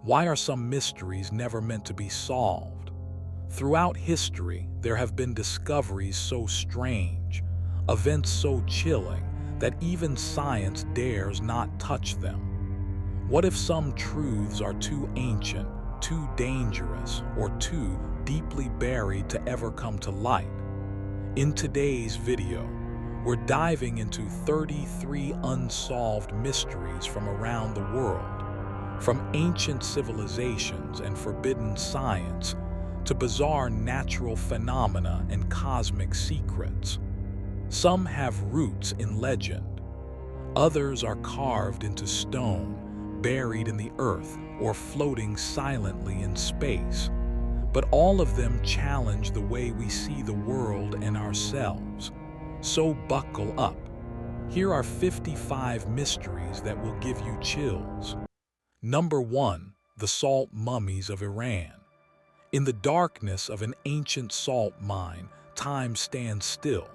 Why are some mysteries never meant to be solved? Throughout history, there have been discoveries so strange, events so chilling, that even science dares not touch them. What if some truths are too ancient, too dangerous, or too deeply buried to ever come to light? In today's video, we're diving into 33 unsolved mysteries from around the world, from ancient civilizations and forbidden science to bizarre natural phenomena and cosmic secrets. Some have roots in legend. Others are carved into stone, buried in the earth, or floating silently in space. But all of them challenge the way we see the world and ourselves. So buckle up. Here are 55 mysteries that will give you chills. Number 1. The salt mummies of Iran. In the darkness of an ancient salt mine, time stands still.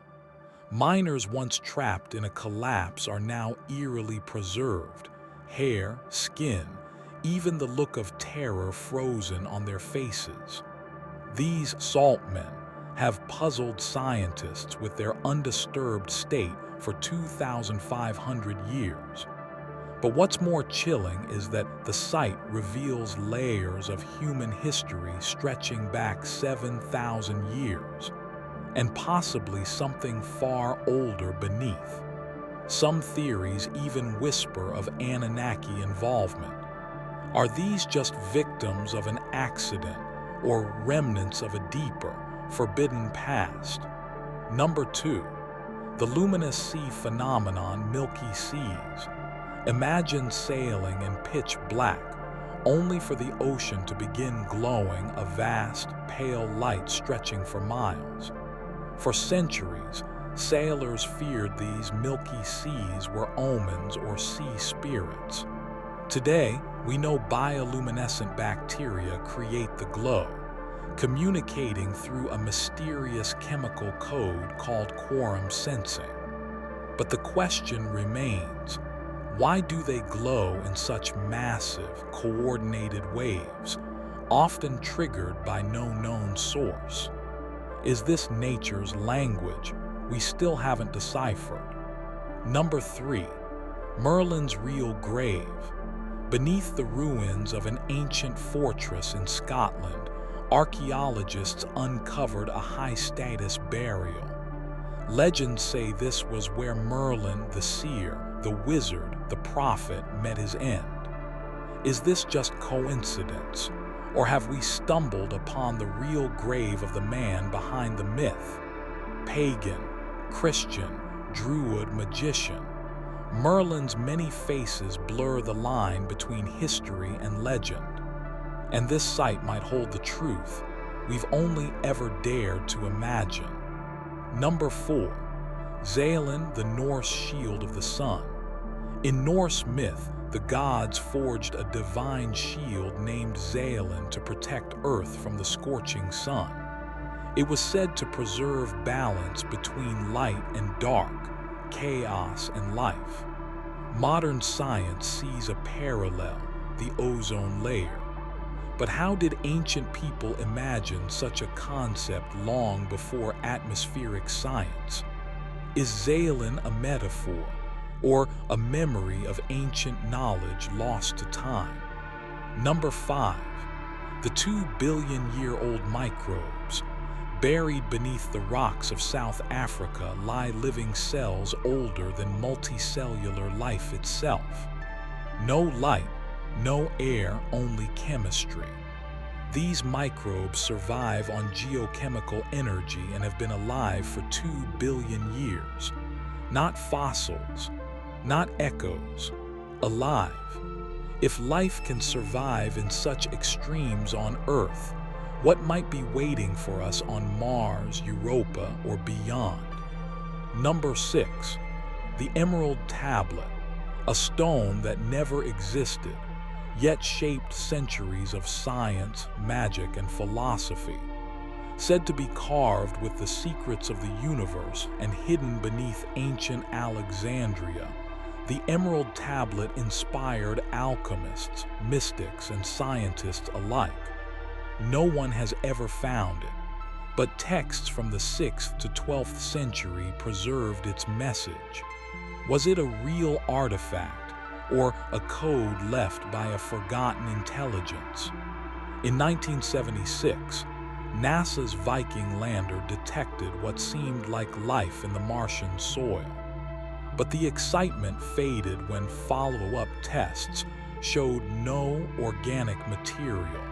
Miners once trapped in a collapse are now eerily preserved. Hair, skin, even the look of terror frozen on their faces. These salt men have puzzled scientists with their undisturbed state for 2,500 years. But what's more chilling is that the site reveals layers of human history stretching back 7,000 years, and possibly something far older beneath. Some theories even whisper of Anunnaki involvement. Are these just victims of an accident or remnants of a deeper, forbidden past? Number 2. The luminous sea phenomenon, Milky Seas. Imagine sailing in pitch black, only for the ocean to begin glowing a vast, pale light stretching for miles. For centuries, sailors feared these milky seas were omens or sea spirits. Today, we know bioluminescent bacteria create the glow, communicating through a mysterious chemical code called quorum sensing. But the question remains, why do they glow in such massive, coordinated waves, often triggered by no known source? Is this nature's language we still haven't deciphered? Number 3. Merlin's real grave. Beneath the ruins of an ancient fortress in Scotland, archaeologists uncovered a high-status burial. Legends say this was where Merlin, the seer, the wizard, the prophet, met his end. Is this just coincidence, or have we stumbled upon the real grave of the man behind the myth? Pagan, Christian, druid, magician. Merlin's many faces blur the line between history and legend. And this site might hold the truth we've only ever dared to imagine. Number 4. Xalen, the Norse shield of the sun. In Norse myth, the gods forged a divine shield named Xalen to protect Earth from the scorching sun. It was said to preserve balance between light and dark, chaos and life. Modern science sees a parallel, the ozone layer. But how did ancient people imagine such a concept long before atmospheric science? Is Xalen a metaphor, or a memory of ancient knowledge lost to time? Number 5. The 2-billion-year-old microbes. Buried beneath the rocks of South Africa lie living cells older than multicellular life itself. No light, no air, only chemistry. These microbes survive on geochemical energy and have been alive for 2 billion years. Not fossils, not echoes, alive. If life can survive in such extremes on Earth, what might be waiting for us on Mars, Europa, or beyond? Number 6. The Emerald Tablet, a stone that never existed, yet shaped centuries of science, magic, and philosophy. Said to be carved with the secrets of the universe and hidden beneath ancient Alexandria, The Emerald Tablet inspired alchemists, mystics, and scientists alike. No one has ever found it, but texts from the 6th to 12th century preserved its message. Was it a real artifact or a code left by a forgotten intelligence? In 1976, NASA's Viking lander detected what seemed like life in the Martian soil. But the excitement faded when follow-up tests showed no organic material.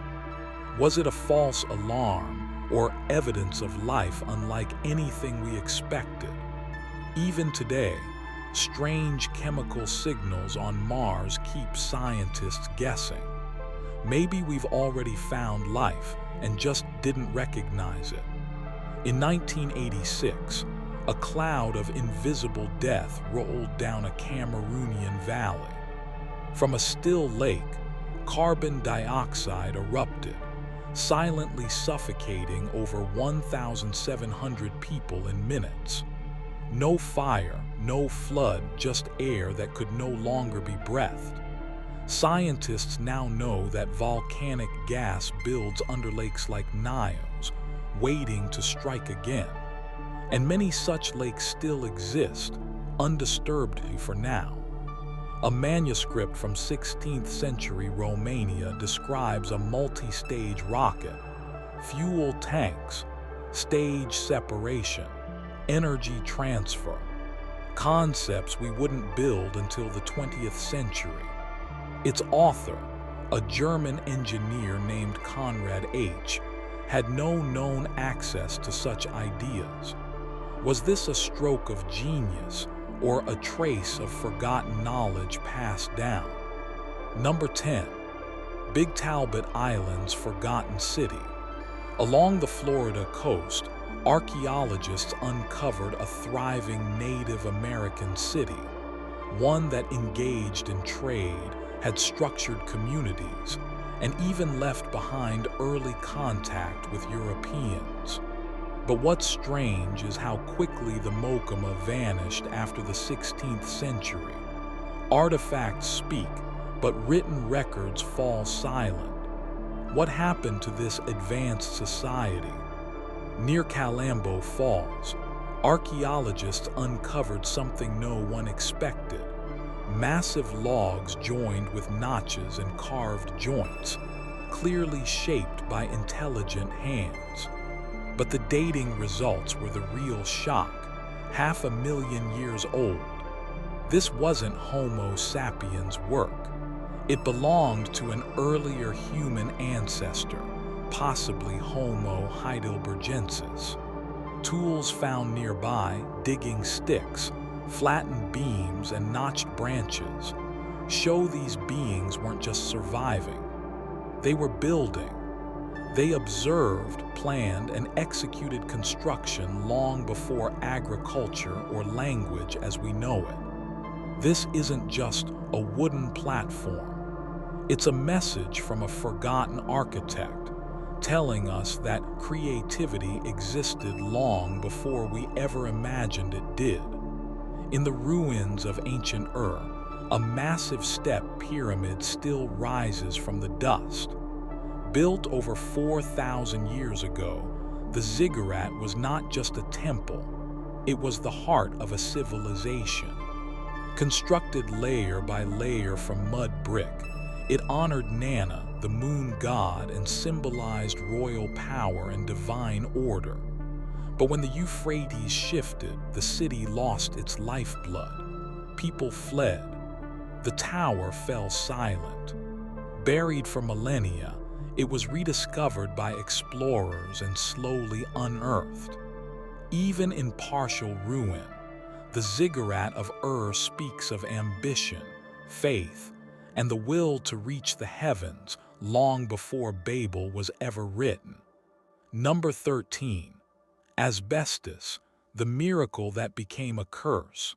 Was it a false alarm or evidence of life unlike anything we expected? Even today, strange chemical signals on Mars keep scientists guessing. Maybe we've already found life and just didn't recognize it. In 1986, a cloud of invisible death rolled down a Cameroonian valley. From a still lake, carbon dioxide erupted, silently suffocating over 1,700 people in minutes. No fire, no flood, just air that could no longer be breathed. Scientists now know that volcanic gas builds under lakes like Niles, waiting to strike again. And many such lakes still exist, undisturbed for now. A manuscript from 16th century Romania describes a multi-stage rocket, fuel tanks, stage separation, energy transfer, concepts we wouldn't build until the 20th century. Its author, a German engineer named Conrad H., had no known access to such ideas. Was this a stroke of genius or a trace of forgotten knowledge passed down? Number 10. Big Talbot Island's Forgotten City. Along the Florida coast, archaeologists uncovered a thriving Native American city, one that engaged in trade, had structured communities, and even left behind early contact with Europeans. But what's strange is how quickly the Mokama vanished after the 16th century. Artifacts speak, but written records fall silent. What happened to this advanced society? Near Calambo Falls, archaeologists uncovered something no one expected. Massive logs joined with notches and carved joints, clearly shaped by intelligent hands. But the dating results were the real shock, 500,000 years old. This wasn't Homo sapiens' work. It belonged to an earlier human ancestor, possibly Homo heidelbergensis. Tools found nearby, digging sticks, flattened beams, and notched branches, show these beings weren't just surviving. They were building. They observed, planned, and executed construction long before agriculture or language as we know it. This isn't just a wooden platform. It's a message from a forgotten architect, telling us that creativity existed long before we ever imagined it did. In the ruins of ancient Ur, a massive step pyramid still rises from the dust. Built over 4,000 years ago, the ziggurat was not just a temple, it was the heart of a civilization. Constructed layer by layer from mud brick, it honored Nana, the moon god, and symbolized royal power and divine order. But when the Euphrates shifted, the city lost its lifeblood. People fled. The tower fell silent. Buried for millennia, it was rediscovered by explorers and slowly unearthed. Even in partial ruin, the ziggurat of Ur speaks of ambition, faith, and the will to reach the heavens long before Babel was ever written. Number 13. Asbestos, the miracle that became a curse.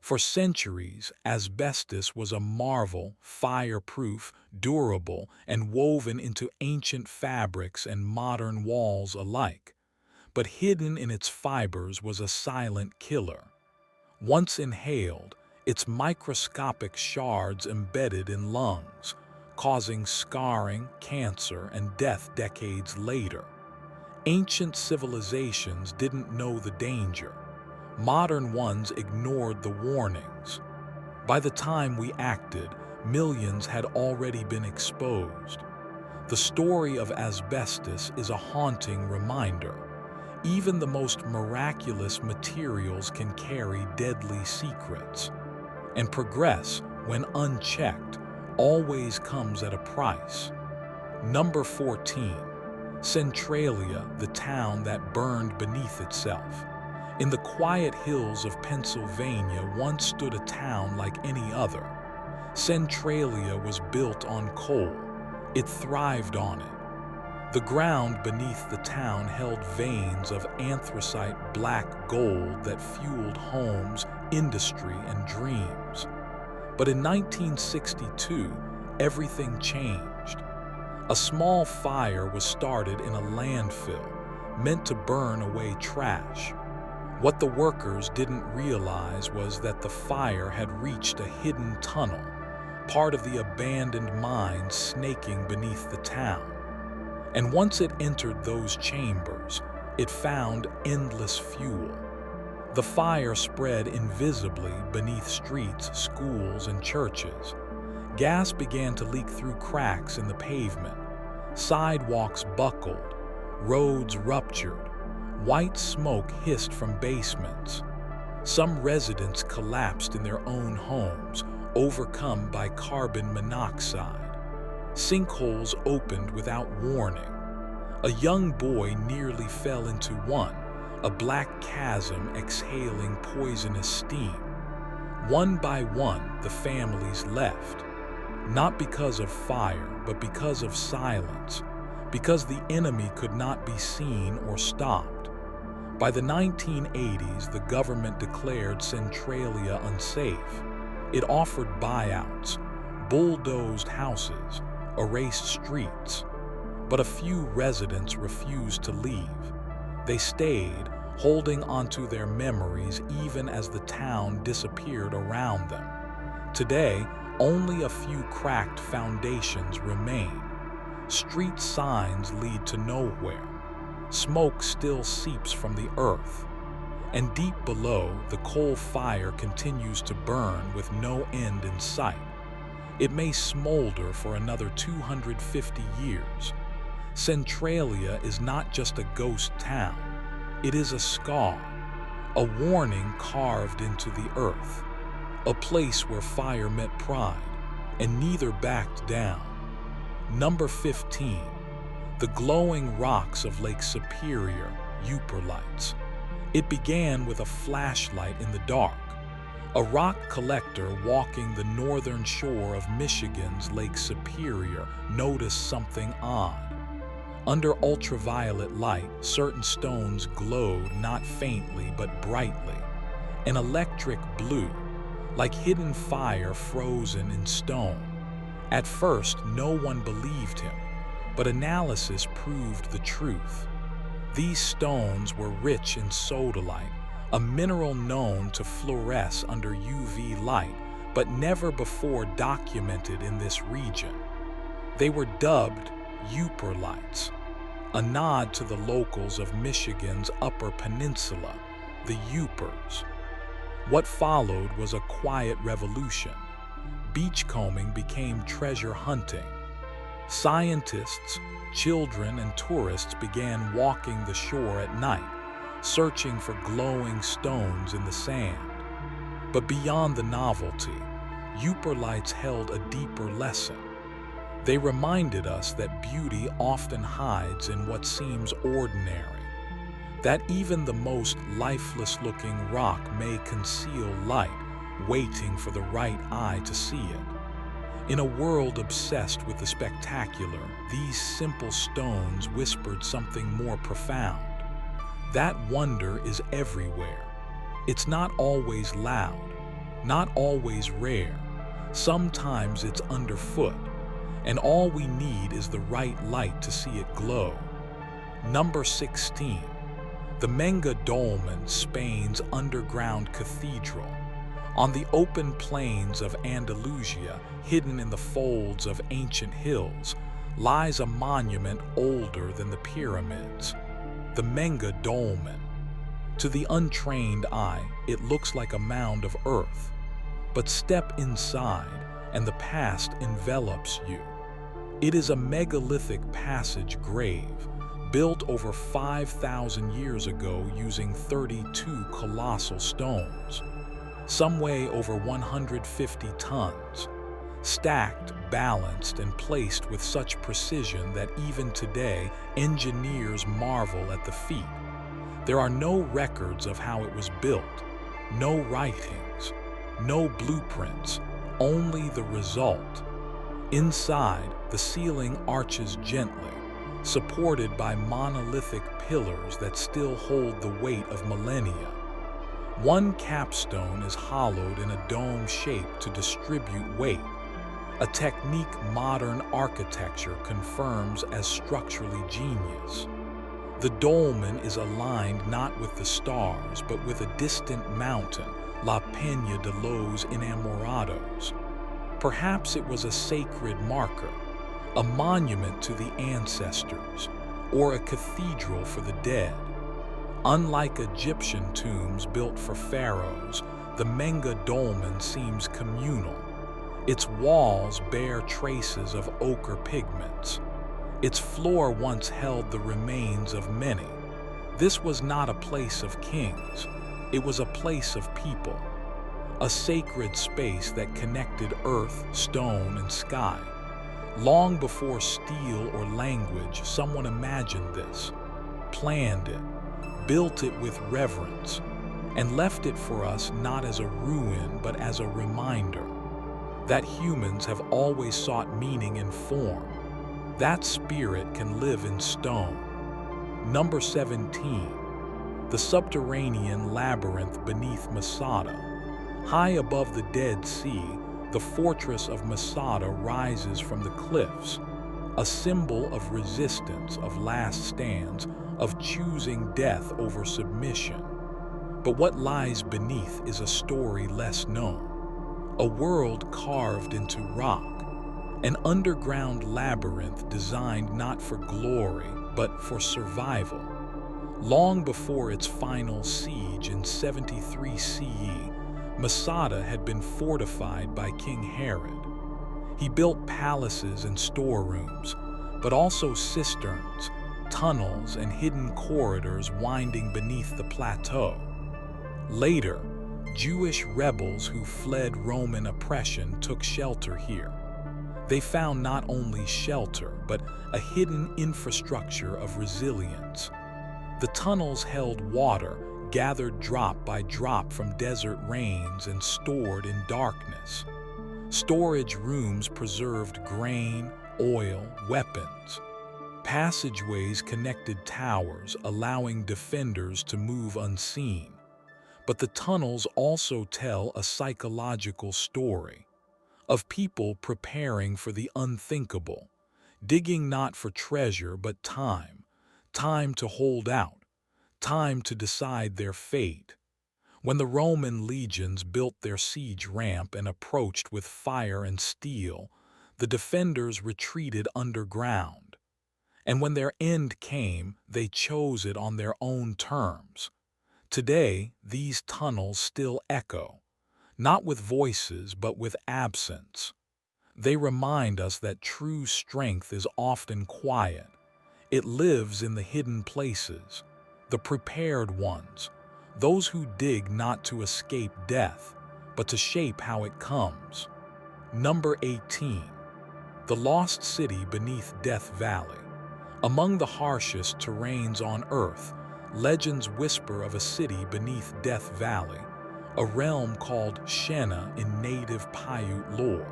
For centuries, asbestos was a marvel, fireproof, durable, and woven into ancient fabrics and modern walls alike. But hidden in its fibers was a silent killer. Once inhaled, its microscopic shards embedded in lungs, causing scarring, cancer, and death decades later. Ancient civilizations didn't know the danger. Modern ones ignored the warnings. By the time we acted, millions had already been exposed. The story of asbestos is a haunting reminder. Even the most miraculous materials can carry deadly secrets. And progress, when unchecked, always comes at a price. Number 14. Centralia, the town that burned beneath itself. In the quiet hills of Pennsylvania once stood a town like any other. Centralia was built on coal. It thrived on it. The ground beneath the town held veins of anthracite black gold that fueled homes, industry, and dreams. But in 1962, everything changed. A small fire was started in a landfill, meant to burn away trash. What the workers didn't realize was that the fire had reached a hidden tunnel, part of the abandoned mines snaking beneath the town. And once it entered those chambers, it found endless fuel. The fire spread invisibly beneath streets, schools, and churches. Gas began to leak through cracks in the pavement. Sidewalks buckled, roads ruptured. White smoke hissed from basements. Some residents collapsed in their own homes, overcome by carbon monoxide. Sinkholes opened without warning. A young boy nearly fell into one, a black chasm exhaling poisonous steam. One by one, the families left. Not because of fire, but because of silence, because the enemy could not be seen or stopped. By the 1980s, the government declared Centralia unsafe. It offered buyouts, bulldozed houses, erased streets. But a few residents refused to leave. They stayed, holding onto their memories even as the town disappeared around them. Today, only a few cracked foundations remain. Street signs lead to nowhere. Smoke still seeps from the earth. And deep below, the coal fire continues to burn with no end in sight. It may smolder for another 250 years. Centralia is not just a ghost town. It is a scar, a warning carved into the earth, a place where fire met pride, and neither backed down. Number 15. The glowing rocks of Lake Superior, Lights. It began with a flashlight in the dark. A rock collector walking the northern shore of Michigan's Lake Superior noticed something odd. Under ultraviolet light, certain stones glowed not faintly but brightly, an electric blue, like hidden fire frozen in stone. At first, no one believed him, but analysis proved the truth. These stones were rich in sodalite, a mineral known to fluoresce under UV light, but never before documented in this region. They were dubbed Lights, a nod to the locals of Michigan's Upper Peninsula, the Upers. What followed was a quiet revolution. Beachcombing became treasure hunting. Scientists, children, and tourists began walking the shore at night, searching for glowing stones in the sand. But beyond the novelty, Lights held a deeper lesson. They reminded us that beauty often hides in what seems ordinary, that even the most lifeless-looking rock may conceal light, waiting for the right eye to see it. In a world obsessed with the spectacular, these simple stones whispered something more profound. That wonder is everywhere. It's not always loud, not always rare. Sometimes it's underfoot, and all we need is the right light to see it glow. Number 16. The Menga Dolmen, Spain's underground cathedral. On the open plains of Andalusia, hidden in the folds of ancient hills, lies a monument older than the pyramids, the Menga Dolmen. To the untrained eye, it looks like a mound of earth. But step inside, and the past envelops you. It is a megalithic passage grave, built over 5,000 years ago using 32 colossal stones. Some weigh over 150 tons, stacked, balanced, and placed with such precision that even today, engineers marvel at the feat. There are no records of how it was built, no writings, no blueprints, only the result. Inside, the ceiling arches gently, supported by monolithic pillars that still hold the weight of millennia. One capstone is hollowed in a dome shape to distribute weight, a technique modern architecture confirms as structurally genius. The dolmen is aligned not with the stars, but with a distant mountain, La Peña de los Enamorados. Perhaps it was a sacred marker, a monument to the ancestors, or a cathedral for the dead. Unlike Egyptian tombs built for pharaohs, the Menga Dolmen seems communal. Its walls bear traces of ochre pigments. Its floor once held the remains of many. This was not a place of kings. It was a place of people, a sacred space that connected earth, stone, and sky. Long before steel or language, someone imagined this, planned it, built it with reverence, and left it for us not as a ruin but as a reminder that humans have always sought meaning in form. That spirit can live in stone. Number 17. The subterranean labyrinth beneath Masada. High above the Dead Sea, the fortress of Masada rises from the cliffs, a symbol of resistance, of last stands, of choosing death over submission. But what lies beneath is a story less known, a world carved into rock, an underground labyrinth designed not for glory, but for survival. Long before its final siege in 73 CE, Masada had been fortified by King Herod. He built palaces and storerooms, but also cisterns, tunnels, and hidden corridors winding beneath the plateau. Later, Jewish rebels who fled Roman oppression took shelter here. They found not only shelter, but a hidden infrastructure of resilience. The tunnels held water, gathered drop by drop from desert rains and stored in darkness. Storage rooms preserved grain, oil, weapons. Passageways connected towers, allowing defenders to move unseen. But the tunnels also tell a psychological story of people preparing for the unthinkable, digging not for treasure but time, time to hold out, time to decide their fate. When the Roman legions built their siege ramp and approached with fire and steel, the defenders retreated underground. And when their end came, they chose it on their own terms. Today, these tunnels still echo, not with voices but with absence. They remind us that true strength is often quiet. It lives in the hidden places, the prepared ones, those who dig not to escape death, but to shape how it comes. Number 18. The Lost City Beneath Death Valley. Among the harshest terrains on Earth, legends whisper of a city beneath Death Valley, a realm called Shenna in native Paiute lore.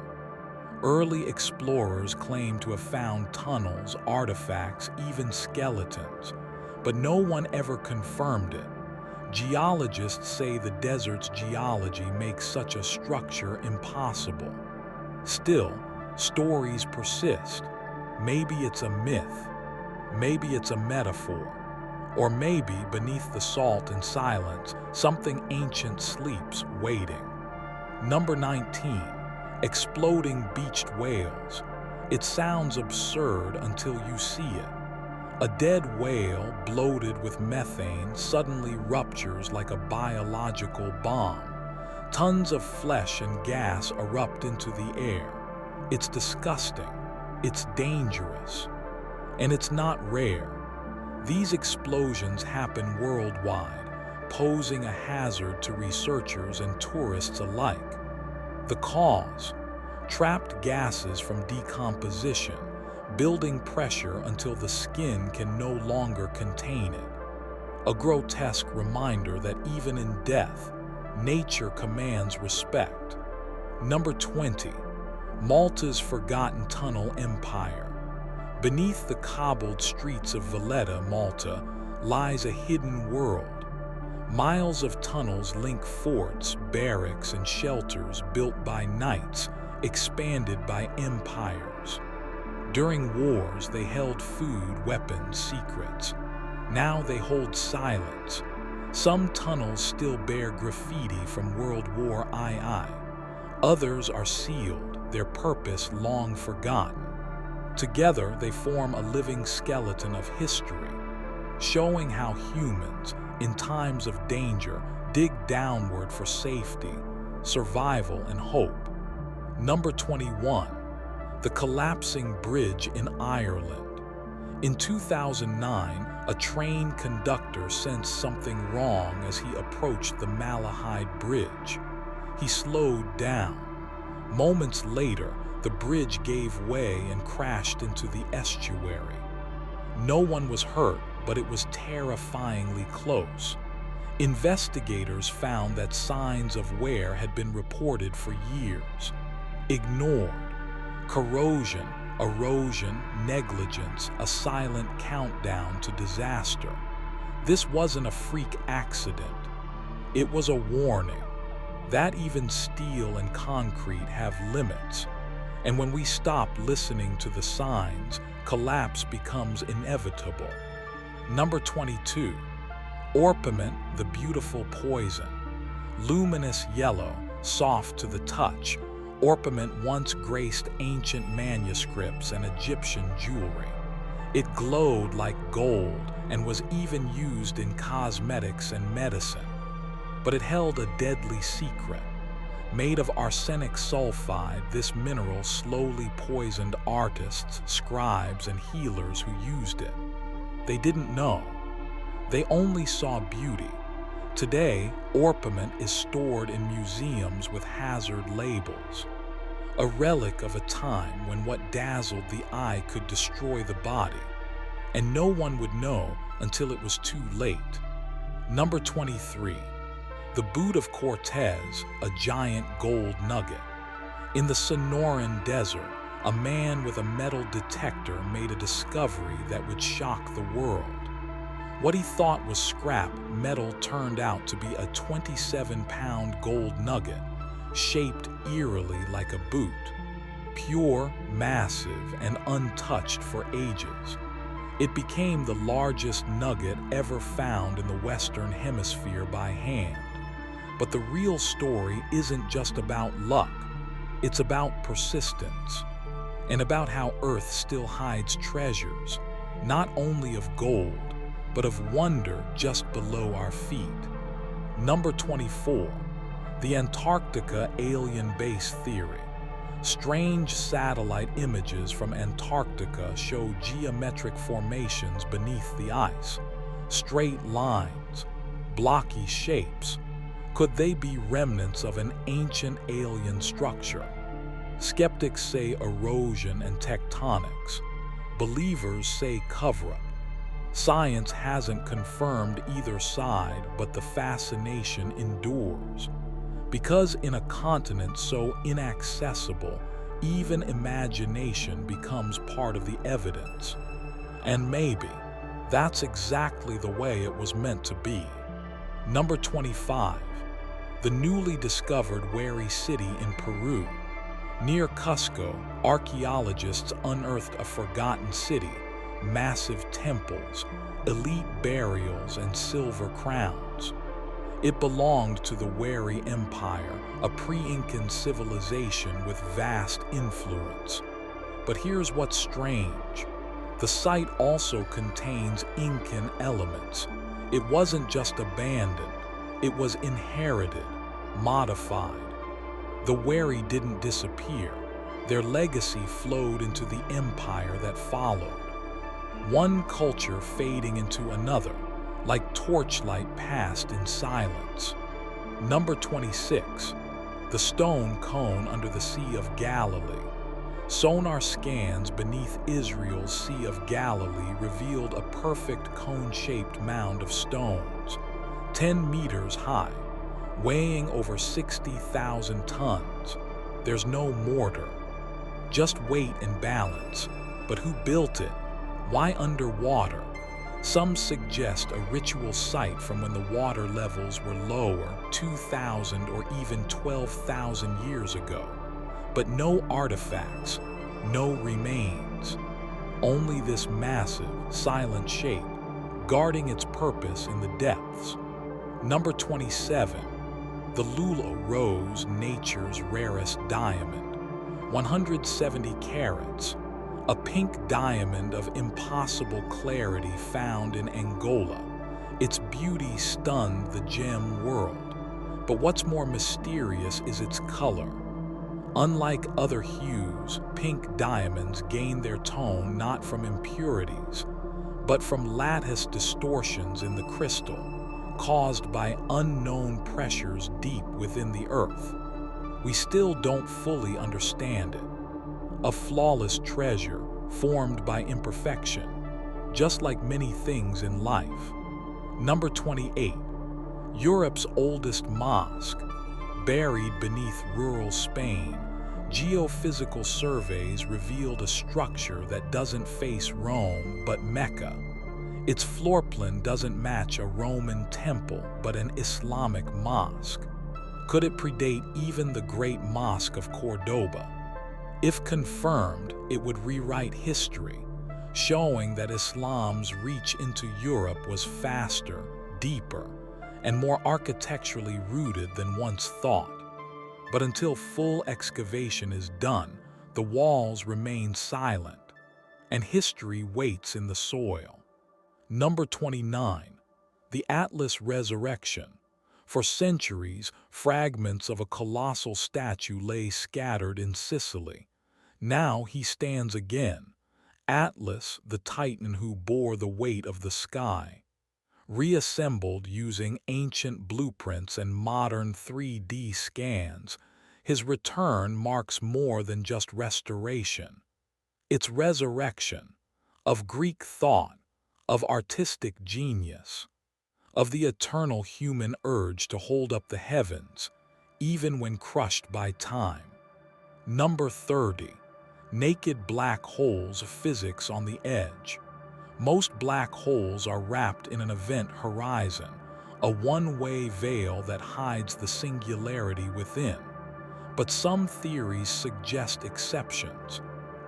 Early explorers claim to have found tunnels, artifacts, even skeletons, but no one ever confirmed it. Geologists say the desert's geology makes such a structure impossible. Still, stories persist. Maybe it's a myth, maybe it's a metaphor, or maybe beneath the salt and silence, something ancient sleeps, waiting. Number 19. Exploding beached whales. It sounds absurd until you see it. A dead whale, bloated with methane, suddenly ruptures like a biological bomb. Tons of flesh and gas erupt into the air. It's disgusting. It's dangerous. And it's not rare. These explosions happen worldwide, posing a hazard to researchers and tourists alike. The cause: trapped gases from decomposition, building pressure until the skin can no longer contain it. A grotesque reminder that even in death, nature commands respect. Number 20. Malta's forgotten tunnel empire. Beneath the cobbled streets of Valletta, Malta, lies a hidden world. Miles of tunnels link forts, barracks, and shelters built by knights, expanded by empires. During wars, they held food, weapons, secrets. Now they hold silence. Some tunnels still bear graffiti from World War II. Others are sealed, their purpose long forgotten. Together, they form a living skeleton of history, showing how humans, in times of danger, dig downward for safety, survival, and hope. Number 21. The collapsing bridge in Ireland. In 2009, a train conductor sensed something wrong as he approached the Malahide Bridge. He slowed down. Moments later, the bridge gave way and crashed into the estuary. No one was hurt, but it was terrifyingly close. Investigators found that signs of wear had been reported for years. Ignored. Corrosion, erosion, negligence, a silent countdown to disaster. This wasn't a freak accident. It was a warning that even steel and concrete have limits. And when we stop listening to the signs, collapse becomes inevitable. Number 22. Orpiment, the beautiful poison. Luminous yellow, soft to the touch, orpiment once graced ancient manuscripts and Egyptian jewelry. It glowed like gold and was even used in cosmetics and medicine. But it held a deadly secret. Made of arsenic sulfide, this mineral slowly poisoned artists, scribes, and healers who used it. They didn't know. They only saw beauty. Today, orpiment is stored in museums with hazard labels. A relic of a time when what dazzled the eye could destroy the body. And no one would know until it was too late. Number 23. The Boot of Cortez, a giant gold nugget. In the Sonoran Desert, a man with a metal detector made a discovery that would shock the world. What he thought was scrap metal turned out to be a 27-pound gold nugget, shaped eerily like a boot. Pure, massive, and untouched for ages. It became the largest nugget ever found in the Western Hemisphere by hand. But the real story isn't just about luck. It's about persistence, and about how Earth still hides treasures, not only of gold, but of wonder just below our feet. Number 24. The Antarctica alien base theory. Strange satellite images from Antarctica show geometric formations beneath the ice, straight lines, blocky shapes. Could they be remnants of an ancient alien structure? Skeptics say erosion and tectonics. Believers say cover-up. Science hasn't confirmed either side, but the fascination endures. Because in a continent so inaccessible, even imagination becomes part of the evidence. And maybe that's exactly the way it was meant to be. Number 25. The newly discovered Wary City in Peru. Near Cusco, archaeologists unearthed a forgotten city, massive temples, elite burials, and silver crowns. It belonged to the Wari Empire, a pre-Incan civilization with vast influence. But here's what's strange. The site also contains Incan elements. It wasn't just abandoned, it was inherited, modified. The Wari didn't disappear. Their legacy flowed into the empire that followed. One culture fading into another, like torchlight passed in silence. Number 26. The stone cone under the Sea of Galilee. Sonar scans beneath Israel's Sea of Galilee revealed a perfect cone-shaped mound of stones, 10 meters high, weighing over 60,000 tons. There's no mortar, just weight and balance. But who built it? Why underwater? Some suggest a ritual site from when the water levels were lower, 2,000 or even 12,000 years ago. But no artifacts, no remains. Only this massive, silent shape, guarding its purpose in the depths. Number 27. The Lula Rose, nature's rarest diamond. 170 carats. A pink diamond of impossible clarity found in Angola. Its beauty stunned the gem world. But what's more mysterious is its color. Unlike other hues, pink diamonds gain their tone not from impurities, but from lattice distortions in the crystal, caused by unknown pressures deep within the earth. We still don't fully understand it. A flawless treasure formed by imperfection, just like many things in life. Number 28. Europe's oldest mosque. Buried beneath rural Spain, geophysical surveys revealed a structure that doesn't face Rome but Mecca. Its floor plan doesn't match a Roman temple but an Islamic mosque. Could it predate even the Great Mosque of Cordoba? If confirmed, it would rewrite history, showing that Islam's reach into Europe was faster, deeper, and more architecturally rooted than once thought. But until full excavation is done, the walls remain silent, and history waits in the soil. Number 29. The Atlas Resurrection. For centuries, fragments of a colossal statue lay scattered in Sicily. Now he stands again, Atlas, the titan who bore the weight of the sky. Reassembled using ancient blueprints and modern 3D scans, his return marks more than just restoration. It's resurrection of Greek thought, of artistic genius, of the eternal human urge to hold up the heavens, even when crushed by time. Number 30. Naked black holes, physics on the edge. Most black holes are wrapped in an event horizon, a one-way veil that hides the singularity within. But some theories suggest exceptions,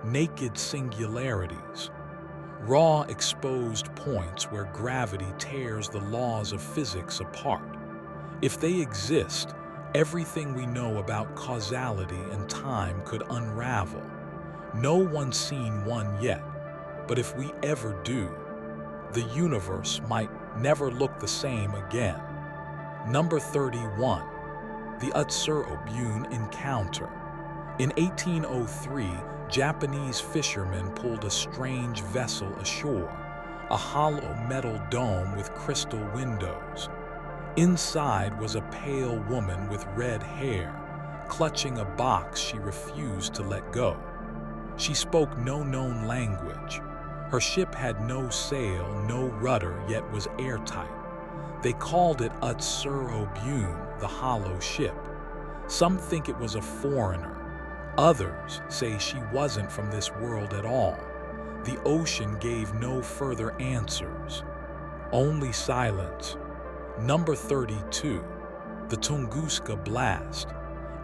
naked singularities, raw exposed points where gravity tears the laws of physics apart. If they exist, everything we know about causality and time could unravel. No one's seen one yet, but if we ever do, the universe might never look the same again. Number 31. The Unsolved encounter. In 1803, Japanese fishermen pulled a strange vessel ashore, a hollow metal dome with crystal windows. Inside was a pale woman with red hair, clutching a box she refused to let go. She spoke no known language. Her ship had no sail, no rudder, yet was airtight. They called it Unsolved, the hollow ship. Some think it was a foreigner. Others say she wasn't from this world at all. The ocean gave no further answers, only silence. Number 32. The Tunguska blast.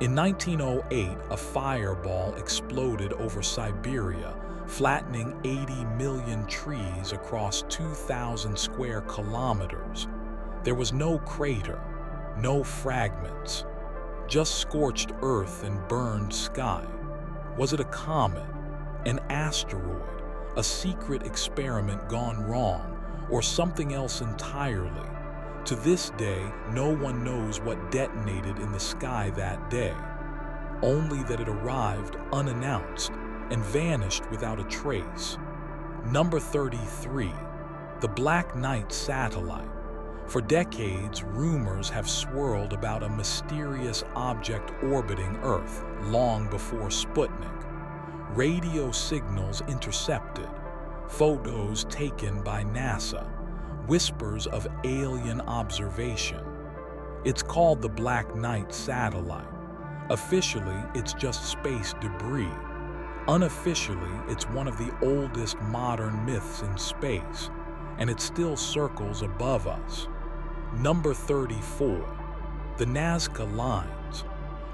In 1908, a fireball exploded over Siberia, flattening 80 million trees across 2,000 square kilometers. There was no crater, no fragments, just scorched earth and burned sky. Was it a comet, an asteroid, a secret experiment gone wrong, or something else entirely? To this day, no one knows what detonated in the sky that day, only that it arrived unannounced and vanished without a trace. Number 33, the Black Knight satellite. For decades, rumors have swirled about a mysterious object orbiting Earth long before Sputnik. Radio signals intercepted, photos taken by NASA, whispers of alien observation. It's called the Black Knight satellite. Officially, it's just space debris. Unofficially, it's one of the oldest modern myths in space, and it still circles above us. Number 34, the Nazca Lines.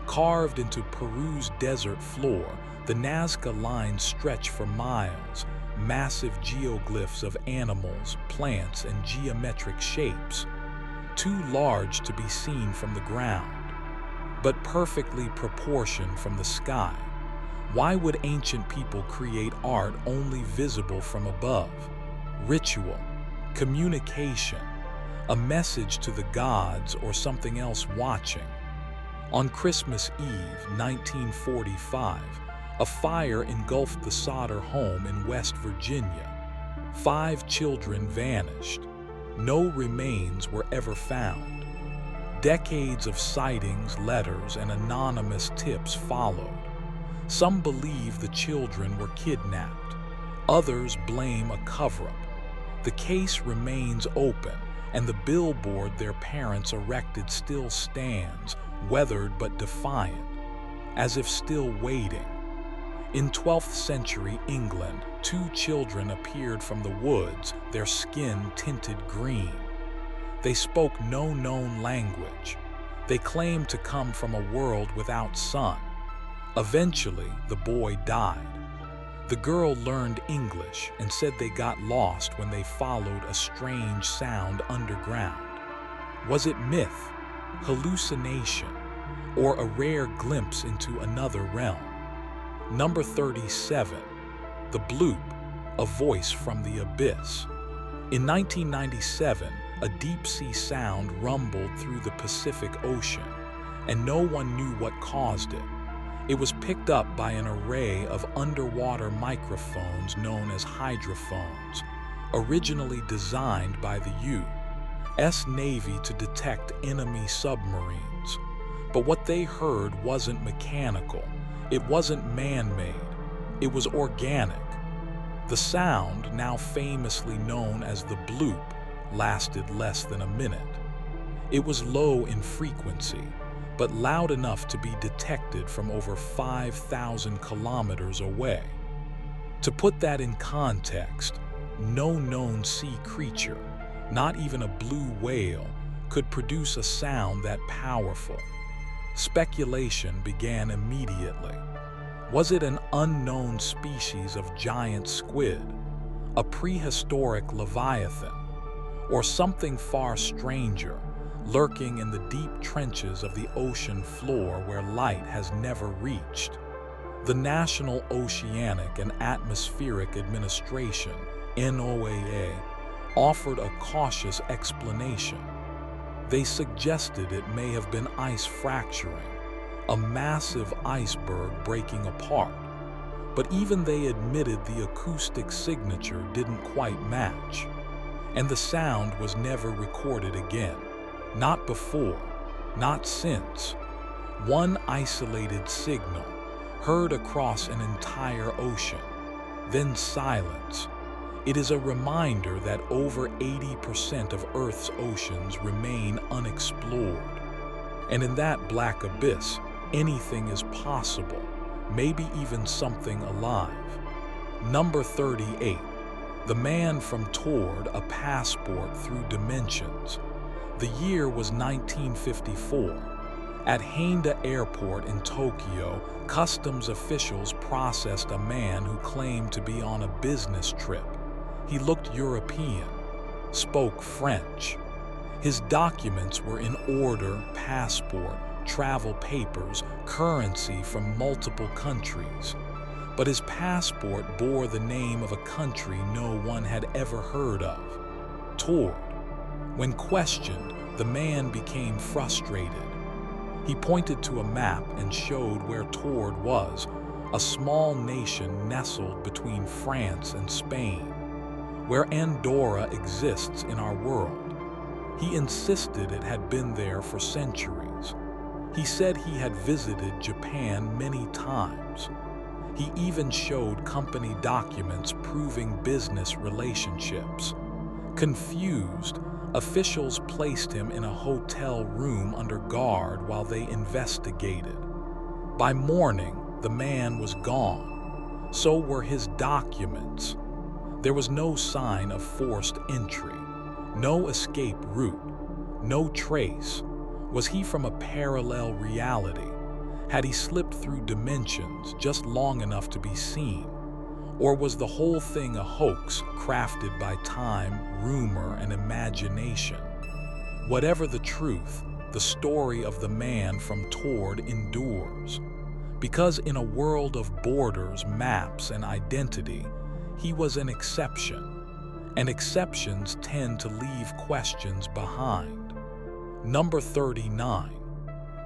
Carved into Peru's desert floor, the Nazca Lines stretch for miles, massive geoglyphs of animals, plants, and geometric shapes, too large to be seen from the ground, but perfectly proportioned from the sky. Why would ancient people create art only visible from above? Ritual, communication, a message to the gods or something else watching. On Christmas Eve, 1945, a fire engulfed the Sodder home in West Virginia. 5 children vanished. No remains were ever found. Decades of sightings, letters, and anonymous tips followed. Some believe the children were kidnapped. Others blame a cover-up. The case remains open, and the billboard their parents erected still stands, weathered but defiant, as if still waiting. In 12th century England, 2 children appeared from the woods, their skin tinted green. They spoke no known language. They claimed to come from a world without sun. Eventually, the boy died. The girl learned English and said they got lost when they followed a strange sound underground. Was it myth, hallucination, or a rare glimpse into another realm? Number 37, the Bloop, a voice from the abyss. In 1997, a deep-sea sound rumbled through the Pacific Ocean, and no one knew what caused it. It was picked up by an array of underwater microphones known as hydrophones, originally designed by the U.S. Navy to detect enemy submarines. But what they heard wasn't mechanical. It wasn't man-made. It was organic. The sound, now famously known as the bloop, lasted less than a minute. It was low in frequency, but loud enough to be detected from over 5,000 kilometers away. To put that in context, no known sea creature, not even a blue whale, could produce a sound that powerful. Speculation began immediately. Was it an unknown species of giant squid, a prehistoric leviathan, or something far stranger, lurking in the deep trenches of the ocean floor where light has never reached? The National Oceanic and Atmospheric Administration, NOAA, offered a cautious explanation. They suggested it may have been ice fracturing, a massive iceberg breaking apart. But even they admitted the acoustic signature didn't quite match. And the sound was never recorded again. Not before, not since. One isolated signal, heard across an entire ocean, then silence. It is a reminder that over 80% of Earth's oceans remain unexplored. And in that black abyss, anything is possible, maybe even something alive. Number 38, the man from Tord, a passport through dimensions. The year was 1954. At Haneda Airport in Tokyo, customs officials processed a man who claimed to be on a business trip. He looked European, spoke French. His documents were in order: passport, travel papers, currency from multiple countries. But his passport bore the name of a country no one had ever heard of: Tord. When questioned, the man became frustrated. He pointed to a map and showed where Tord was, a small nation nestled between France and Spain, where Andorra exists in our world. He insisted it had been there for centuries. He said he had visited Japan many times. He even showed company documents proving business relationships. Confused, officials placed him in a hotel room under guard while they investigated. By morning, the man was gone. So were his documents. There was no sign of forced entry, no escape route, no trace. Was he from a parallel reality? Had he slipped through dimensions just long enough to be seen? Or was the whole thing a hoax crafted by time, rumor, and imagination? Whatever the truth, the story of the man from Tord endures. Because in a world of borders, maps, and identity, he was an exception. And exceptions tend to leave questions behind. Number 39.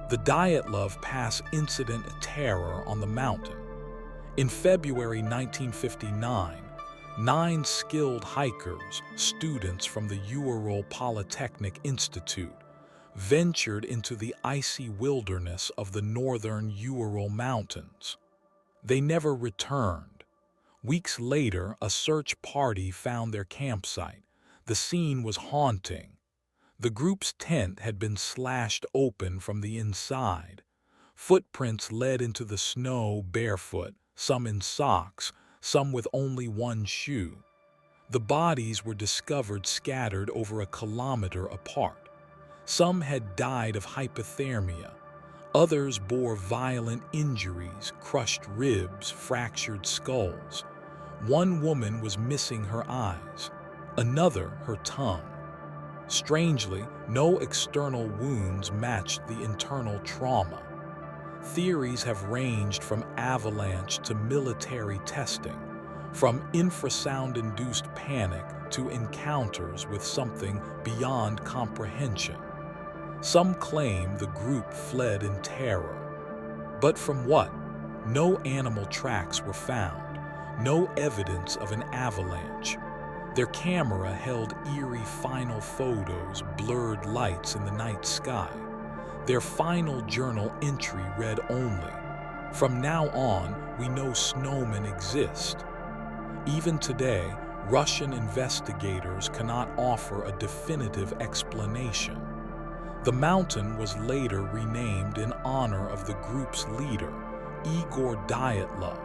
The Dyatlov Pass Incident Terror on the Mountain. In February 1959, 9 skilled hikers, students from the Ural Polytechnic Institute, ventured into the icy wilderness of the northern Ural Mountains. They never returned. Weeks later, a search party found their campsite. The scene was haunting. The group's tent had been slashed open from the inside. Footprints led into the snow barefoot, some in socks, some with only one shoe. The bodies were discovered scattered over a kilometer apart. Some had died of hypothermia. Others bore violent injuries: crushed ribs, fractured skulls. One woman was missing her eyes, another her tongue. Strangely, no external wounds matched the internal trauma. Theories have ranged from avalanche to military testing, from infrasound-induced panic to encounters with something beyond comprehension. Some claim the group fled in terror. But from what? No animal tracks were found, no evidence of an avalanche. Their camera held eerie final photos, blurred lights in the night sky. Their final journal entry read only, "From now on, we know snowmen exist." Even today, Russian investigators cannot offer a definitive explanation. The mountain was later renamed in honor of the group's leader, Igor Dyatlov.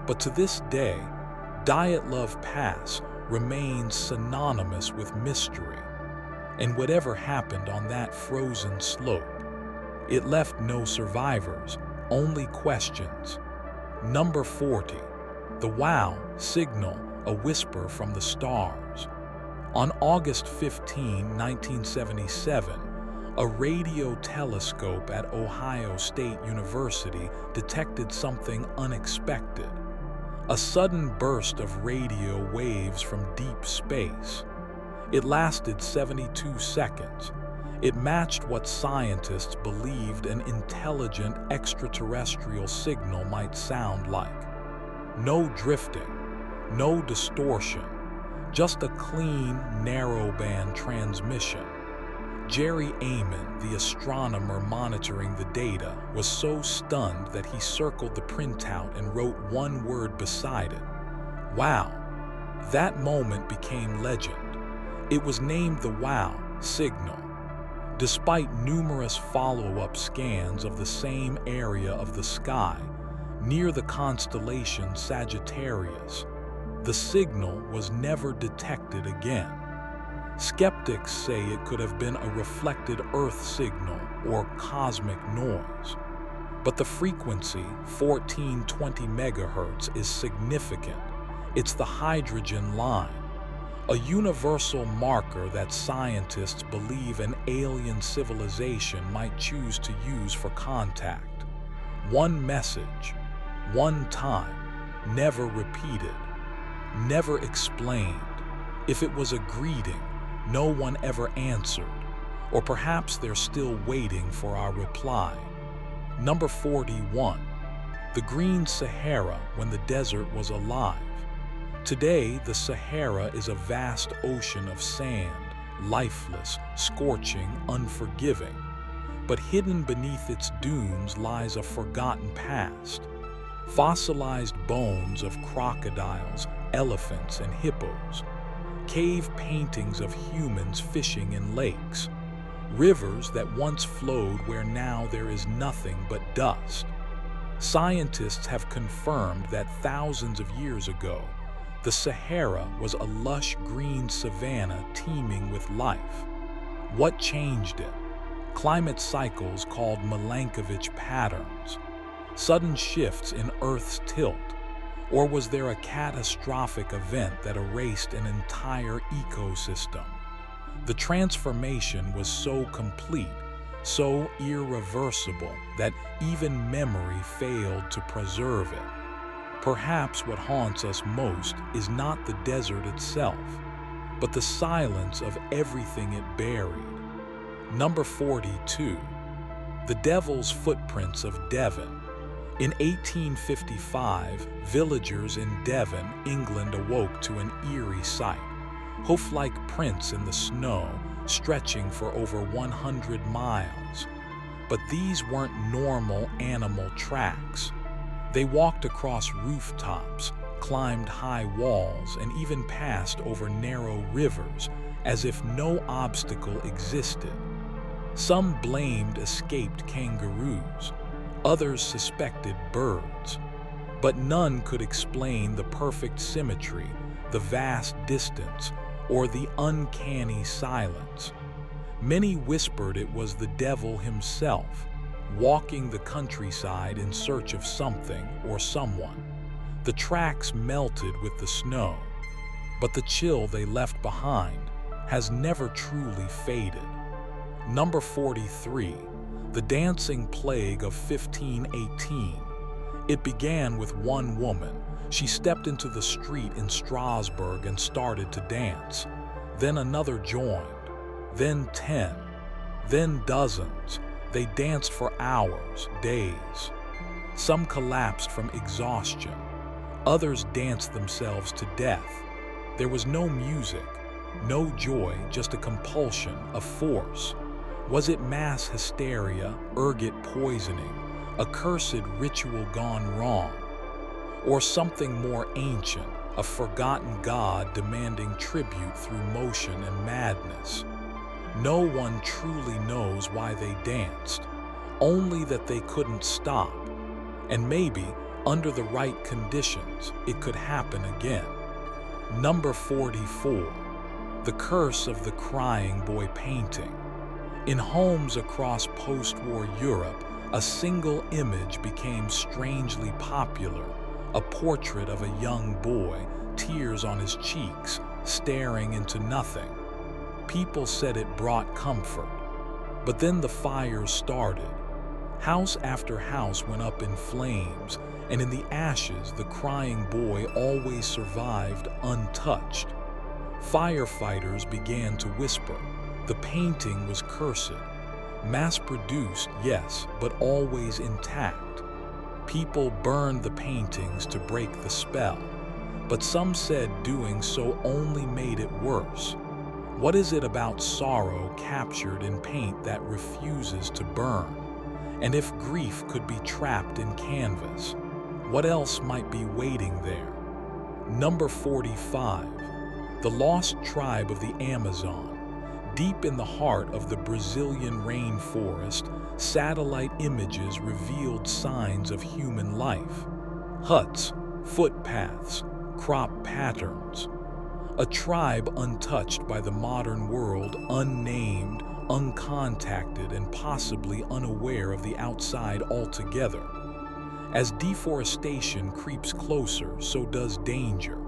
But to this day, Dyatlov Pass remains synonymous with mystery. And whatever happened on that frozen slope, it left no survivors, only questions. Number 40. The WOW signal, a whisper from the stars. On August 15, 1977, a radio telescope at Ohio State University detected something unexpected. A sudden burst of radio waves from deep space. It lasted 72 seconds. It matched what scientists believed an intelligent extraterrestrial signal might sound like. No drifting, no distortion, just a clean, narrowband transmission. Jerry Amon, the astronomer monitoring the data, was so stunned that he circled the printout and wrote one word beside it: "Wow." That moment became legend. It was named the WOW signal. Despite numerous follow-up scans of the same area of the sky, near the constellation Sagittarius, the signal was never detected again. Skeptics say it could have been a reflected Earth signal or cosmic noise. But the frequency, 1420 MHz, is significant. It's the hydrogen line. a universal marker that scientists believe an alien civilization might choose to use for contact. One message, one time, never repeated, never explained. If it was a greeting, no one ever answered, or perhaps they're still waiting for our reply. Number 41. The Green Sahara when the desert was alive. Today, the Sahara is a vast ocean of sand, lifeless, scorching, unforgiving. But hidden beneath its dunes lies a forgotten past. Fossilized bones of crocodiles, elephants, and hippos. Cave paintings of humans fishing in lakes. Rivers that once flowed where now there is nothing but dust. Scientists have confirmed that thousands of years ago, the Sahara was a lush green savanna teeming with life. What changed it? Climate cycles called Milankovitch patterns, sudden shifts in Earth's tilt, or was there a catastrophic event that erased an entire ecosystem? The transformation was so complete, so irreversible, that even memory failed to preserve it. Perhaps what haunts us most is not the desert itself, but the silence of everything it buried. Number 42. The Devil's Footprints of Devon. In 1855, villagers in Devon, England awoke to an eerie sight. Hoof-like prints in the snow, stretching for over 100 miles. But these weren't normal animal tracks. They walked across rooftops, climbed high walls, and even passed over narrow rivers, as if no obstacle existed. Some blamed escaped kangaroos, others suspected birds, but none could explain the perfect symmetry, the vast distance, or the uncanny silence. Many whispered it was the devil himself, walking the countryside in search of something or someone. The tracks melted with the snow, but the chill they left behind has never truly faded. Number 43. The Dancing Plague of 1518. It began with one woman. She stepped into the street in Strasbourg and started to dance. Then another joined, then 10, then dozens. They danced for hours, days. Some collapsed from exhaustion. Others danced themselves to death. There was no music, no joy, just a compulsion, a force. Was it mass hysteria, ergot poisoning, a cursed ritual gone wrong? Or something more ancient, a forgotten god demanding tribute through motion and madness? No one truly knows why they danced, only that they couldn't stop. And maybe, under the right conditions, it could happen again. Number 44. The Curse of the Crying Boy Painting. In homes across post-war Europe, a single image became strangely popular. A portrait of a young boy, tears on his cheeks, staring into nothing. People said it brought comfort. But then the fires started. House after house went up in flames, and in the ashes the crying boy always survived untouched. Firefighters began to whisper. The painting was cursed. Mass-produced, yes, but always intact. People burned the paintings to break the spell, but some said doing so only made it worse. What is it about sorrow captured in paint that refuses to burn? And if grief could be trapped in canvas, what else might be waiting there? Number 45. The Lost Tribe of the Amazon. Deep in the heart of the Brazilian rainforest, satellite images revealed signs of human life. Huts, footpaths, crop patterns. A tribe untouched by the modern world, unnamed, uncontacted, and possibly unaware of the outside altogether. As deforestation creeps closer, so does danger,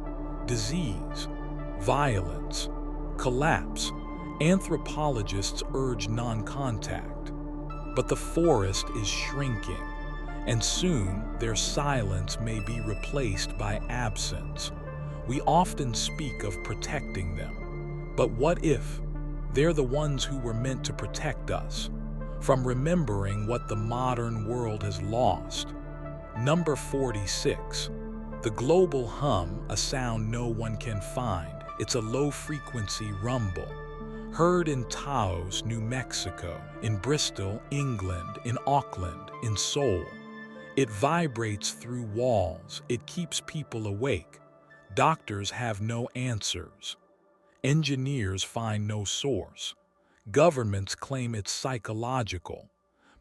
disease, violence, collapse. Anthropologists urge non-contact. But the forest is shrinking, and soon their silence may be replaced by absence. We often speak of protecting them, but what if they're the ones who were meant to protect us from remembering what the modern world has lost? Number 46. The global hum, a sound no one can find. It's a low-frequency rumble. Heard in Taos, New Mexico, in Bristol, England, in Auckland, in Seoul. It vibrates through walls. It keeps people awake. Doctors have no answers. Engineers find no source. Governments claim it's psychological.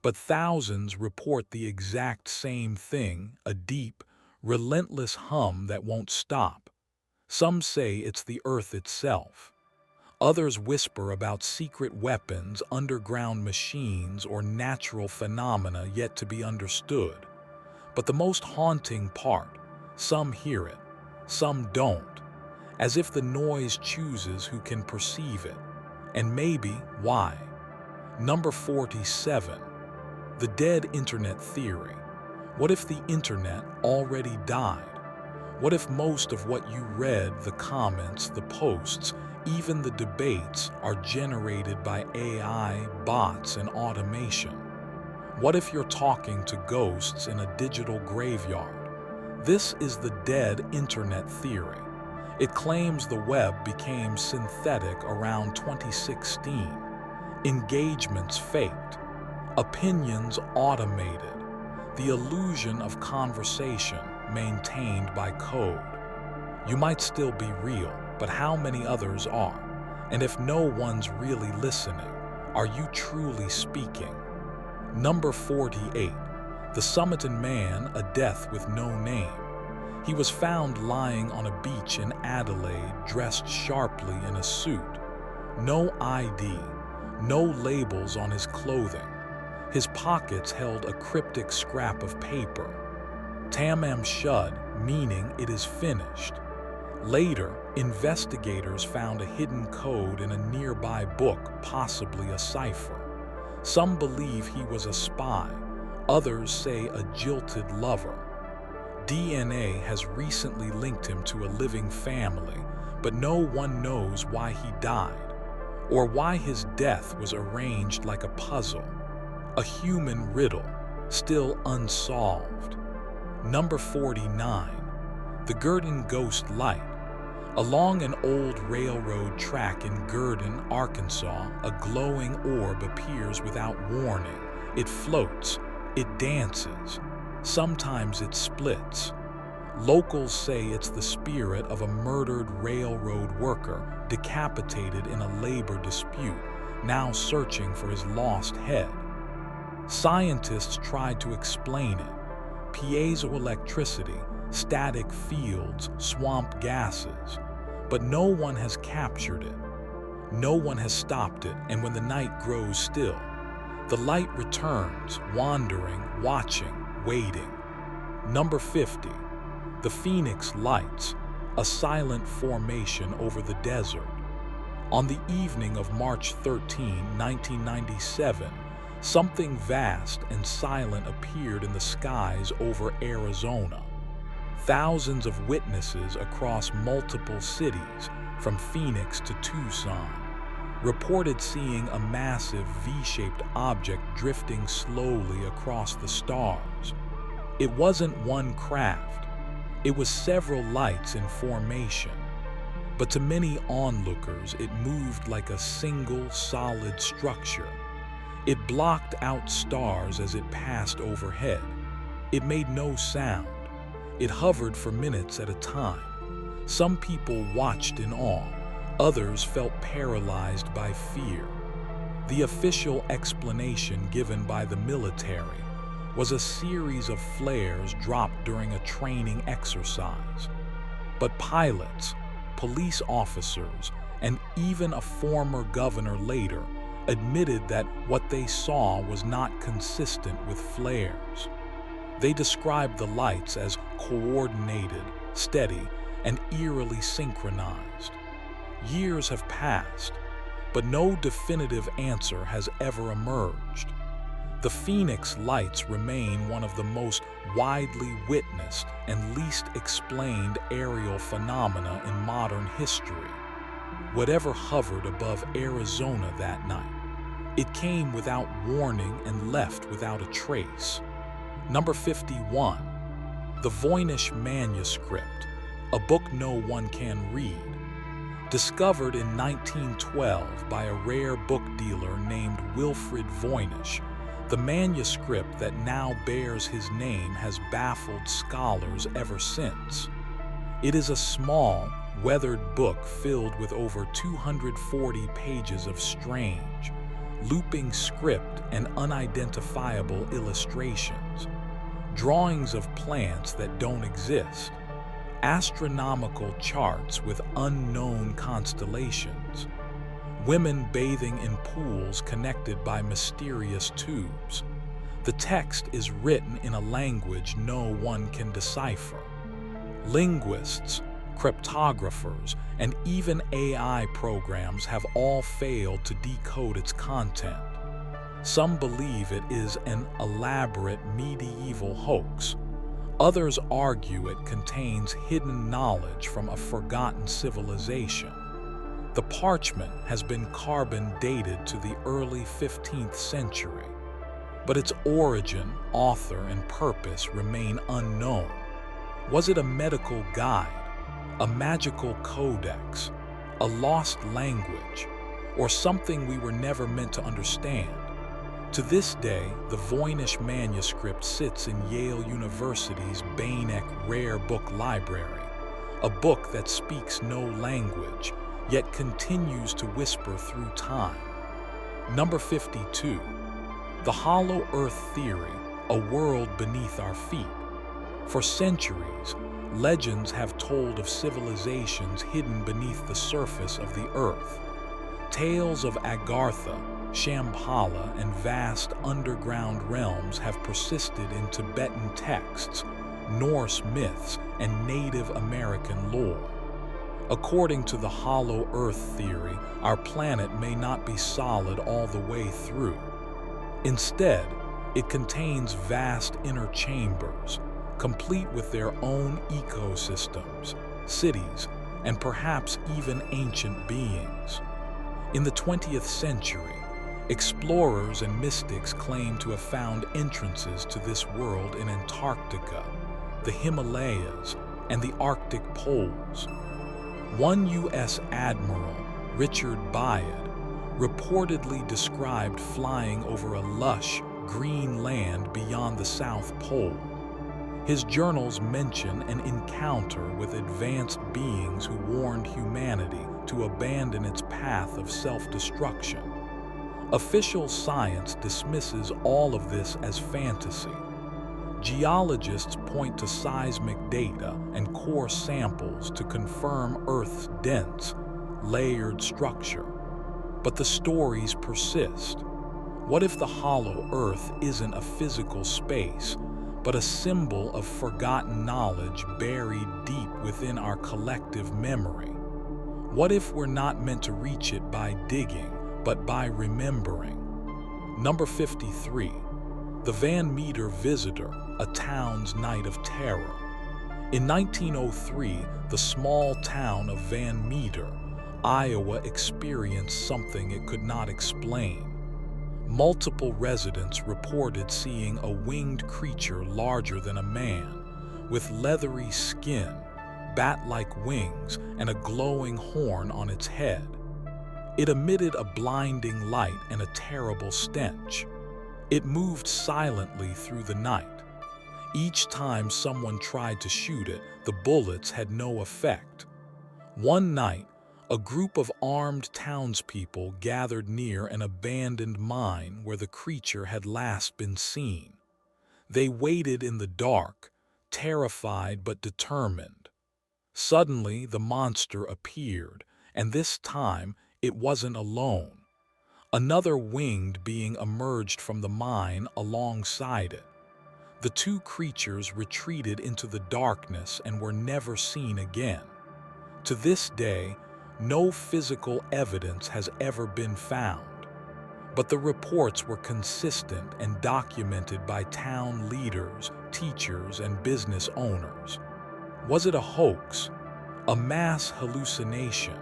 But thousands report the exact same thing, a deep, relentless hum that won't stop. Some say it's the earth itself. Others whisper about secret weapons, underground machines, or natural phenomena yet to be understood. But the most haunting part, some hear it, some don't, as if the noise chooses who can perceive it, and maybe why. Number 47. The dead internet theory. What if the internet already died? What if most of what you read, the comments, the posts, even the debates, are generated by AI, bots, and automation? What if you're talking to ghosts in a digital graveyard? This is the dead internet theory. It claims the web became synthetic around 2016. Engagements faked. Opinions automated. The illusion of conversation maintained by code. You might still be real, but how many others are? And if no one's really listening, are you truly speaking? Number 48. The Somerton Man, a death with no name. He was found lying on a beach in Adelaide, dressed sharply in a suit. No ID, no labels on his clothing. His pockets held a cryptic scrap of paper. Tamam Shud, meaning it is finished. Later, investigators found a hidden code in a nearby book, possibly a cipher. Some believe he was a spy. Others say a jilted lover. DNA has recently linked him to a living family, but no one knows why he died, or why his death was arranged like a puzzle. A human riddle, still unsolved. Number 49. The Gurdon Ghost Light. Along an old railroad track in Gurdon, Arkansas, a glowing orb appears without warning. It floats, it dances. Sometimes it splits. Locals say it's the spirit of a murdered railroad worker decapitated in a labor dispute, now searching for his lost head. Scientists tried to explain it. Piezoelectricity, static fields, swamp gases. But no one has captured it. No one has stopped it, and when the night grows still, the light returns, wandering, watching, waiting. Number 50. The Phoenix Lights, a silent formation over the desert. On the evening of March 13, 1997, something vast and silent appeared in the skies over Arizona. Thousands of witnesses across multiple cities, from Phoenix to Tucson, reported seeing a massive V-shaped object drifting slowly across the stars. It wasn't one craft. It was several lights in formation. But to many onlookers, it moved like a single, solid structure. It blocked out stars as it passed overhead. It made no sound. It hovered for minutes at a time. Some people watched in awe. Others felt paralyzed by fear. The official explanation given by the military was a series of flares dropped during a training exercise. But pilots, police officers, and even a former governor later admitted that what they saw was not consistent with flares. They described the lights as coordinated, steady, and eerily synchronized. Years have passed, but no definitive answer has ever emerged. The Phoenix Lights remain one of the most widely witnessed and least explained aerial phenomena in modern history. Whatever hovered above Arizona that night, it came without warning and left without a trace. Number 51. The Voynich Manuscript, a book no one can read. Discovered in 1912 by a rare book dealer named Wilfrid Voynich, the manuscript that now bears his name has baffled scholars ever since. It is a small, weathered book filled with over 240 pages of strange, looping script and unidentifiable illustrations, drawings of plants that don't exist, astronomical charts with unknown constellations, women bathing in pools connected by mysterious tubes. The text is written in a language no one can decipher. Linguists, cryptographers, and even AI programs have all failed to decode its content. Some believe it is an elaborate medieval hoax. Others argue it contains hidden knowledge from a forgotten civilization. The parchment has been carbon dated to the early 15th century, but its origin, author, and purpose remain unknown. Was it a medical guide, a magical codex, a lost language, or something we were never meant to understand? To this day, the Voynich manuscript sits in Yale University's Beinecke Rare Book Library, a book that speaks no language, yet continues to whisper through time. Number 52. The Hollow Earth Theory, a world beneath our feet. For centuries, legends have told of civilizations hidden beneath the surface of the earth. Tales of Agartha, Shambhala, and vast underground realms have persisted in Tibetan texts, Norse myths, and Native American lore. According to the Hollow Earth theory, our planet may not be solid all the way through. Instead, it contains vast inner chambers, complete with their own ecosystems, cities, and perhaps even ancient beings. In the 20th century, explorers and mystics claim to have found entrances to this world in Antarctica, the Himalayas, and the Arctic poles. One U.S. Admiral, Richard Byard, reportedly described flying over a lush, green land beyond the South Pole. His journals mention an encounter with advanced beings who warned humanity to abandon its path of self-destruction. Official science dismisses all of this as fantasy. Geologists point to seismic data and core samples to confirm Earth's dense, layered structure. But the stories persist. What if the hollow Earth isn't a physical space, but a symbol of forgotten knowledge buried deep within our collective memory? What if we're not meant to reach it by digging, but by remembering? Number 53. The Van Meter Visitor, a town's night of terror. In 1903, the small town of Van Meter, Iowa, experienced something it could not explain. Multiple residents reported seeing a winged creature larger than a man, with leathery skin, bat-like wings, and a glowing horn on its head. It emitted a blinding light and a terrible stench. It moved silently through the night. Each time someone tried to shoot it, the bullets had no effect. One night, a group of armed townspeople gathered near an abandoned mine where the creature had last been seen. They waited in the dark, terrified but determined. Suddenly, the monster appeared, and this time it wasn't alone. Another winged being emerged from the mine alongside it. The two creatures retreated into the darkness and were never seen again. To this day, No physical evidence has ever been found, but the reports were consistent and documented by town leaders, teachers, and business owners. Was it a hoax, a mass hallucination,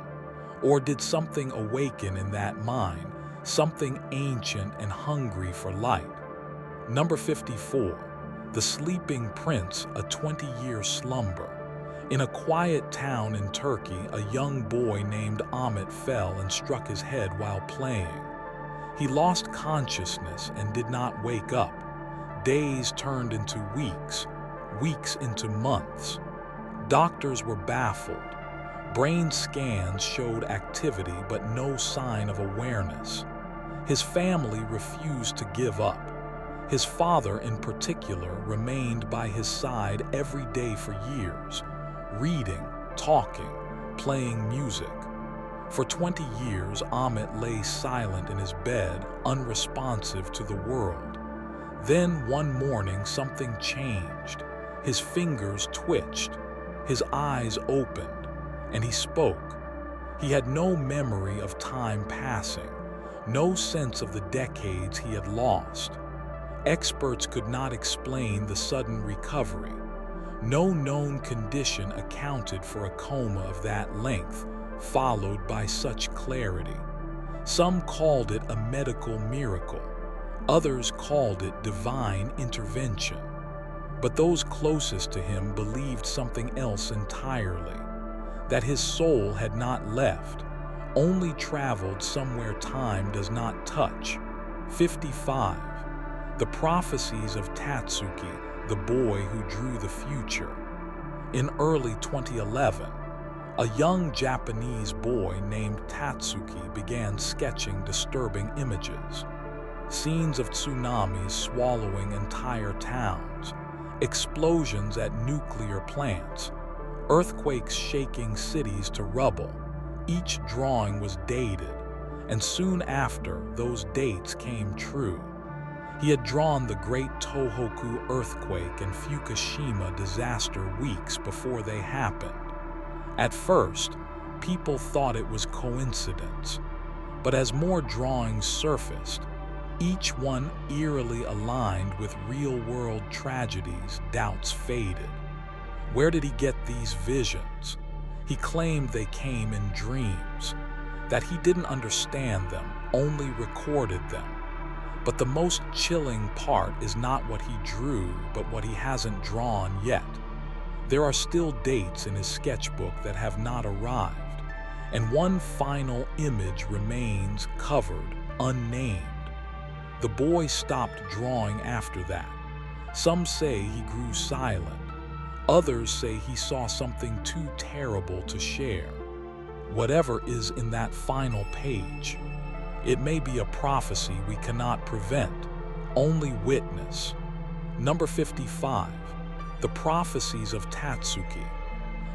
or did something awaken in that mind, something ancient and hungry for light? Number 54, The Sleeping Prince, a 20-year slumber. In a quiet town in Turkey, a young boy named Ahmet fell and struck his head while playing. He lost consciousness and did not wake up. Days turned into weeks, weeks into months. Doctors were baffled. Brain scans showed activity but no sign of awareness. His family refused to give up. His father, in particular, remained by his side every day for years, reading, talking, playing music. For 20 years, Ahmet lay silent in his bed, unresponsive to the world. Then one morning, something changed. His fingers twitched, his eyes opened, and he spoke. He had no memory of time passing, no sense of the decades he had lost. Experts could not explain the sudden recovery. No known condition accounted for a coma of that length, followed by such clarity. Some called it a medical miracle. Others called it divine intervention. But those closest to him believed something else entirely, that his soul had not left, only traveled somewhere time does not touch. 55. The Prophecies of Tatsuki, the Boy Who Drew the Future. In early 2011, a young Japanese boy named Tatsuki began sketching disturbing images. Scenes of tsunamis swallowing entire towns, explosions at nuclear plants, earthquakes shaking cities to rubble. Each drawing was dated, and soon after, those dates came true. He had drawn the Great Tohoku earthquake and Fukushima disaster weeks before they happened. At first, people thought it was coincidence, but as more drawings surfaced, each one eerily aligned with real-world tragedies, doubts faded. Where did he get these visions? He claimed they came in dreams, that he didn't understand them, only recorded them. But the most chilling part is not what he drew, but what he hasn't drawn yet. There are still dates in his sketchbook that have not arrived, and one final image remains covered, unnamed. The boy stopped drawing after that. Some say he grew silent. Others say he saw something too terrible to share. Whatever is in that final page, it may be a prophecy we cannot prevent, only witness. Number 55. The Prophecies of Tatsuki.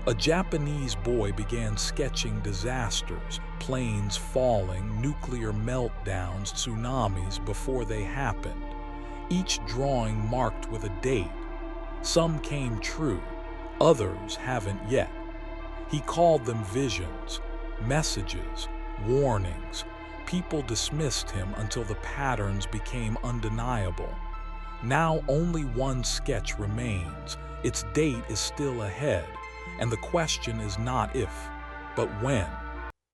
A Japanese boy began sketching disasters, planes falling, nuclear meltdowns, tsunamis before they happened. Each drawing marked with a date. Some came true, others haven't yet. He called them visions, messages, warnings. People dismissed him until the patterns became undeniable. Now only one sketch remains. Its date is still ahead, and the question is not if, but when.